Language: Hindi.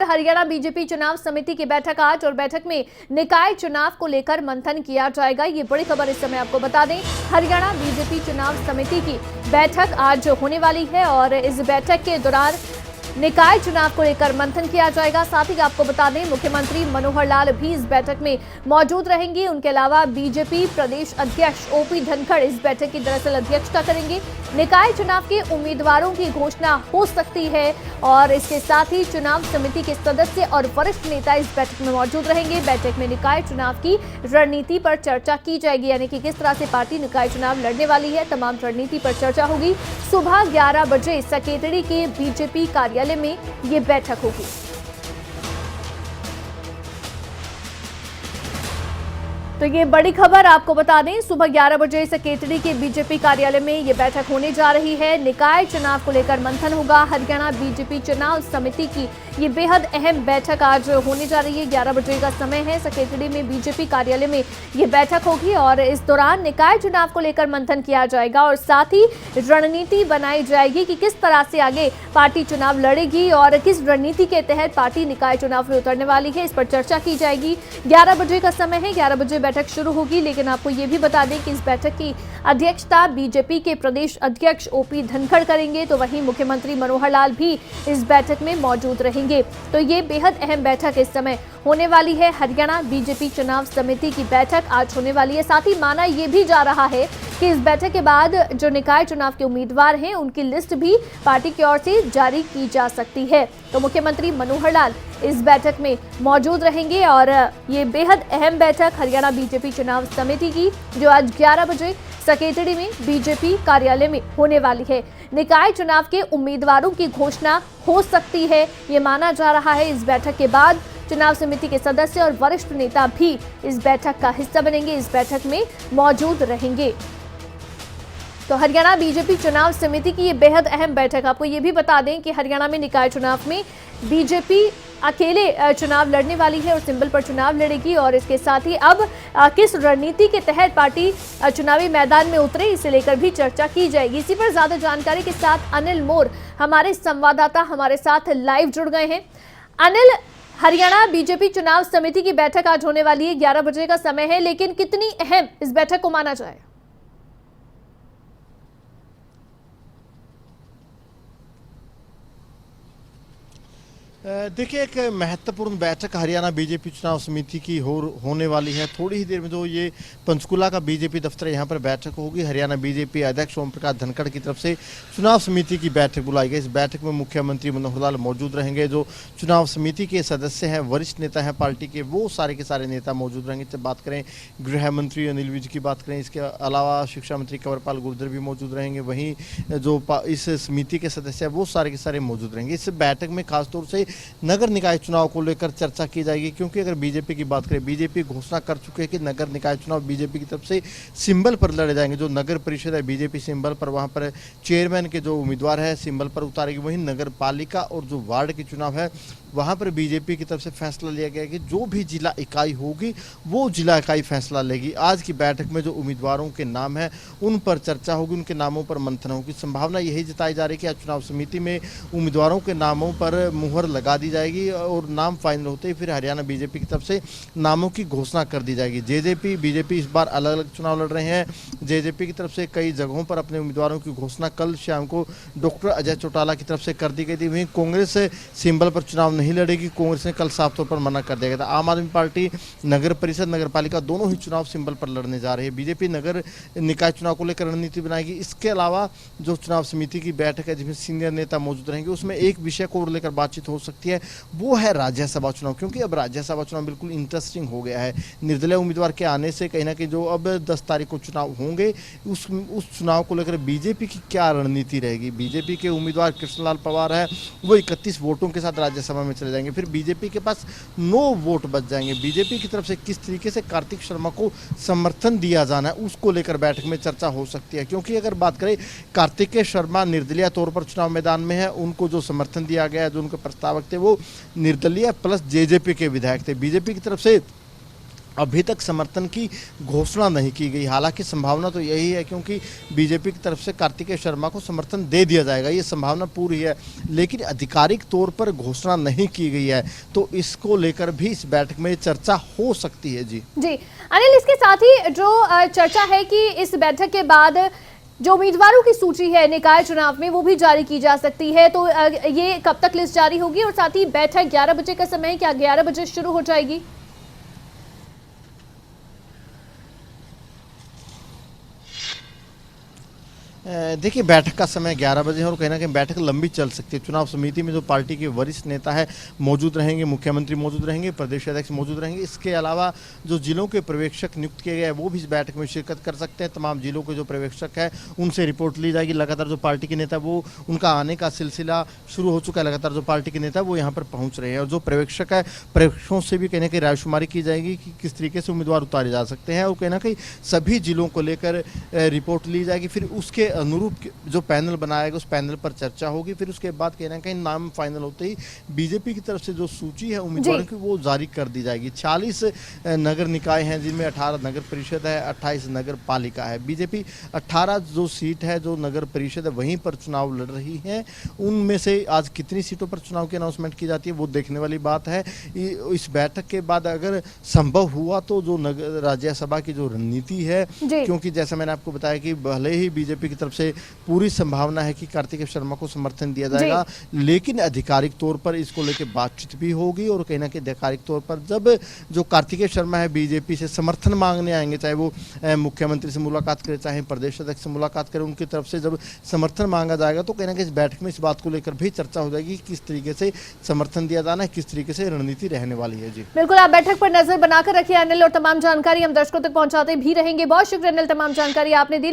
हरियाणा बीजेपी चुनाव समिति की बैठक आज और बैठक में निकाय चुनाव को लेकर मंथन किया जाएगा। ये बड़ी खबर इस समय आपको बता दें, हरियाणा बीजेपी चुनाव समिति की बैठक आज होने वाली है और इस बैठक के दौरान निकाय चुनाव को लेकर मंथन किया जाएगा। साथ ही आपको बता दें, मुख्यमंत्री मनोहर लाल भी इस बैठक में मौजूद रहेंगे। उनके अलावा बीजेपी प्रदेश अध्यक्ष ओपी धनखड़ इस बैठक की दरअसल अध्यक्षता करेंगे। निकाय चुनाव के उम्मीदवारों की घोषणा हो सकती है और इसके साथ ही चुनाव समिति के सदस्य और वरिष्ठ नेता इस बैठक में मौजूद रहेंगे। बैठक में निकाय चुनाव की रणनीति पर चर्चा की जाएगी, यानी कि किस तरह से पार्टी निकाय चुनाव लड़ने वाली है। तमाम रणनीति पर चर्चा होगी। सुबह 11 बजे सकेतड़ी के बीजेपी कार्यालय में ये बैठक होगी। तो ये बड़ी खबर आपको बता दें, सुबह 11 बजे सकेतड़ी के बीजेपी कार्यालय में ये बैठक होने जा रही है। निकाय चुनाव को लेकर मंथन होगा। हरियाणा बीजेपी चुनाव समिति की ये बेहद अहम बैठक आज होने जा रही है। 11 बजे का समय है। सकेतड़ी में बीजेपी कार्यालय में ये बैठक होगी और इस दौरान निकाय चुनाव को लेकर मंथन किया जाएगा और साथ ही रणनीति बनाई जाएगी कि किस तरह से आगे पार्टी चुनाव लड़ेगी और किस रणनीति के तहत पार्टी निकाय चुनाव में उतरने वाली है। इस पर चर्चा की जाएगी। 11 बजे का समय है। 11 बजे बैठक शुरू होगी, लेकिन आपको ये भी बता दें कि इस बैठक की अध्यक्षता बीजेपी के प्रदेश अध्यक्ष ओपी धनखड़ करेंगे, तो वहीं मुख्यमंत्री मनोहर लाल भी इस बैठक में मौजूद रहेंगे। तो ये बेहद अहम बैठक इस समय होने वाली है। हरियाणा बीजेपी चुनाव समिति की बैठक आज होने वाली है। साथ ही माना यह भी जा रहा है कि इस बैठक के बाद जो निकाय चुनाव के उम्मीदवार हैं उनकी लिस्ट भी पार्टी की ओर से जारी की जा सकती है। तो मुख्यमंत्री मनोहर लाल इस बैठक में मौजूद रहेंगे और ये बेहद अहम बैठक हरियाणा बीजेपी चुनाव समिति की जो आज 11 बजे सकेतड़ी में बीजेपी कार्यालय में होने वाली है। निकाय चुनाव के उम्मीदवारों की घोषणा हो सकती है, ये माना जा रहा है। इस बैठक के बाद चुनाव समिति के सदस्य और वरिष्ठ नेता भी इस बैठक का हिस्सा बनेंगे, इस बैठक में मौजूद रहेंगे। तो हरियाणा बीजेपी चुनाव समिति की ये बेहद अहम बैठक, आपको ये भी बता दें कि हरियाणा में निकाय चुनाव में बीजेपी अकेले चुनाव लड़ने वाली है और सिंबल पर चुनाव लड़ेगी और इसके साथ ही अब किस रणनीति के तहत पार्टी चुनावी मैदान में उतरे, इसे लेकर भी चर्चा की जाएगी। इसी पर ज्यादा जानकारी के साथ अनिल मोर हमारे संवाददाता हमारे साथ लाइव जुड़ गए हैं। अनिल, हरियाणा बीजेपी चुनाव समिति की बैठक आज होने वाली है, 11 बजे का समय है, लेकिन कितनी अहम इस बैठक को माना जाए? देखिए, एक महत्वपूर्ण बैठक हरियाणा बीजेपी चुनाव समिति की होने वाली है। थोड़ी ही देर में जो ये पंचकुला का बीजेपी दफ्तर यहाँ पर बैठक होगी। हरियाणा बीजेपी अध्यक्ष ओम प्रकाश धनखड़ की तरफ से चुनाव समिति की बैठक बुलाई गई। इस बैठक में मुख्यमंत्री मनोहर लाल मौजूद रहेंगे। जो चुनाव समिति के सदस्य हैं, वरिष्ठ नेता हैं पार्टी के, वो सारे के सारे नेता मौजूद रहेंगे। जब बात करें गृह मंत्री अनिल विज की बात करें, इसके अलावा शिक्षा मंत्री कंवरपाल गुर्जर भी मौजूद रहेंगे। वहीं जो इस समिति के सदस्य हैं वो सारे के सारे मौजूद रहेंगे। इस बैठक में खासतौर से नगर निकाय चुनाव को लेकर चर्चा की जाएगी, क्योंकि अगर बीजेपी की बात करें, बीजेपी घोषणा कर चुके हैं कि नगर निकाय चुनाव बीजेपी की तरफ से सिंबल पर लड़े जाएंगे। जो नगर परिषद है बीजेपी सिंबल पर, वहां पर चेयरमैन के जो उम्मीदवार है सिंबल पर उतारेगी। वहीं नगर पालिका और जो वार्ड के चुनाव है वहां पर बीजेपी की तरफ से फैसला लिया गया कि जो भी जिला इकाई होगी वो जिला इकाई फैसला लेगी। आज की बैठक में जो उम्मीदवारों के नाम हैं उन पर चर्चा होगी, उनके नामों पर मंथन होगी। संभावना यही जताई जा रही है कि आज चुनाव समिति में उम्मीदवारों के नामों पर मुहर लगा दी जाएगी और नाम फाइनल होते ही फिर हरियाणा बीजेपी की तरफ से नामों की घोषणा कर दी जाएगी। जेजेपी बीजेपी इस बार अलग अलग चुनाव लड़ रहे हैं। जेजेपी की तरफ से कई जगहों पर अपने उम्मीदवारों की घोषणा कल शाम को डॉक्टर अजय चौटाला की तरफ से कर दी गई थी। वहीं कांग्रेस सिंबल पर चुनाव नहीं लड़ेगी, कांग्रेस ने कल साफ तौर पर मना कर दिया गया था। आम आदमी पार्टी नगर परिषद नगर पालिका दोनों ही चुनाव सिंबल पर लड़ने जा रही है। बीजेपी नगर निकाय चुनाव को लेकर रणनीति बनाएगी। इसके अलावा जो चुनाव समिति की बैठक है जिसमें सीनियर नेता मौजूद रहेंगे, उसमें एक विषय को लेकर बातचीत हो सकती है, वो है राज्यसभा चुनाव, क्योंकि अब राज्यसभा चुनाव बिल्कुल इंटरेस्टिंग हो गया है। निर्दलीय उम्मीदवार के आने से कहीं ना कहीं जो अब 10 तारीख को चुनाव होंगे उस चुनाव को लेकर बीजेपी की क्या रणनीति रहेगी। बीजेपी के उम्मीदवार कृष्णलाल पवार है, वो 31 वोटों के साथ राज्यसभा में चले जाएंगे। फिर बीजेपी के पास 9 वोट बच जाएंगे। बीजेपी की तरफ से किस तरीके से कार्तिक शर्मा को समर्थन दिया जाना है उसको लेकर बैठक में चर्चा हो सकती है, क्योंकि अगर बात करें कार्तिक शर्मा निर्दलीय तौर पर चुनाव मैदान में है, उनको जो समर्थन दिया गया है, जो उनके प्रस्तावक थे वो निर्दलीय प्लस जेजेपी के विधायक थे। बीजेपी की तरफ से अभी तक समर्थन की घोषणा नहीं की गई। हालांकि संभावना तो यही है, क्योंकि बीजेपी की तरफ से कार्तिकेय शर्मा को समर्थन दे दिया जाएगा, ये संभावना पूरी है, लेकिन आधिकारिक तौर पर घोषणा नहीं की गई है, तो इसको लेकर भी इस बैठक में चर्चा हो सकती है। जी अनिल, इसके साथ ही जो चर्चा है कि इस बैठक के बाद जो उम्मीदवारों की सूची है निकाय चुनाव में वो भी जारी की जा सकती है, तो ये कब तक लिस्ट जारी होगी? और साथ ही बैठक 11 बजे का समय, क्या 11 बजे शुरू हो जाएगी? देखिए, बैठक का समय 11 बजे है और कहीं ना कहीं बैठक लंबी चल सकती है। चुनाव समिति में जो पार्टी के वरिष्ठ नेता है मौजूद रहेंगे, मुख्यमंत्री मौजूद रहेंगे, प्रदेश अध्यक्ष मौजूद रहेंगे। इसके अलावा जो जिलों के पर्यवेक्षक नियुक्त किए गए हैं वो भी इस बैठक में शिरकत कर सकते हैं। तमाम जिलों के जो पर्यवेक्षक है उनसे रिपोर्ट ली जाएगी। लगातार जो पार्टी के नेता वो उनका आने का सिलसिला शुरू हो चुका है। लगातार जो पार्टी के नेता वो यहाँ पर पहुँच रहे हैं और जो पर्यवेक्षक है पर्यवेक्षकों से भी कहीं ना कहीं रायशुमारी की जाएगी कि किस तरीके से उम्मीदवार उतारे जा सकते हैं और कहीं ना कहीं सभी जिलों को लेकर रिपोर्ट ली जाएगी। फिर उसके अनुरूप जो पैनल बनाएगा उस पैनल पर चर्चा होगी। फिर उसके बाद कहीं ना कहीं नाम फाइनल होते ही बीजेपी की तरफ से जो सूची है उम्मीदवारों की वो जारी कर दी जाएगी। 40 नगर निकाय हैं जिनमें 18 नगर परिषद है, 28 नगर पालिका है। बीजेपी 18 जो सीट है जो नगर परिषद है वहीं पर चुनाव लड़ रही है। उनमें से आज कितनी सीटों पर चुनाव की अनाउंसमेंट की जाती है वो देखने वाली बात है। इस बैठक के बाद अगर संभव हुआ तो जो नगर राज्यसभा की जो रणनीति है, क्योंकि जैसा मैंने आपको बताया कि भले ही बीजेपी की तरफ से पूरी संभावना है कि कार्तिकेय शर्मा को समर्थन दिया जाएगा, लेकिन आधिकारिक तौर पर इसको लेकर बातचीत भी होगी और कहीं ना कहीं आधिकारिक तौर पर जब जो कार्तिकेय शर्मा है बीजेपी से समर्थन मांगने आएंगे, चाहे वो मुख्यमंत्री से मुलाकात करें चाहे प्रदेश अध्यक्ष से मुलाकात करें, उनकी तरफ से जब समर्थन मांगा जाएगा तो कहीं ना कहीं इस बैठक में इस बात को लेकर भी चर्चा हो जाएगी किस तरीके से समर्थन दिया जाना है, किस तरीके से रणनीति रहने वाली है। जी बिल्कुल, आप बैठक पर नजर बनाकर रखिए अनिल, और तमाम जानकारी हम दर्शकों तक पहुंचाते भी रहेंगे। बहुत शुक्रिया अनिल, तमाम जानकारी आपने दी।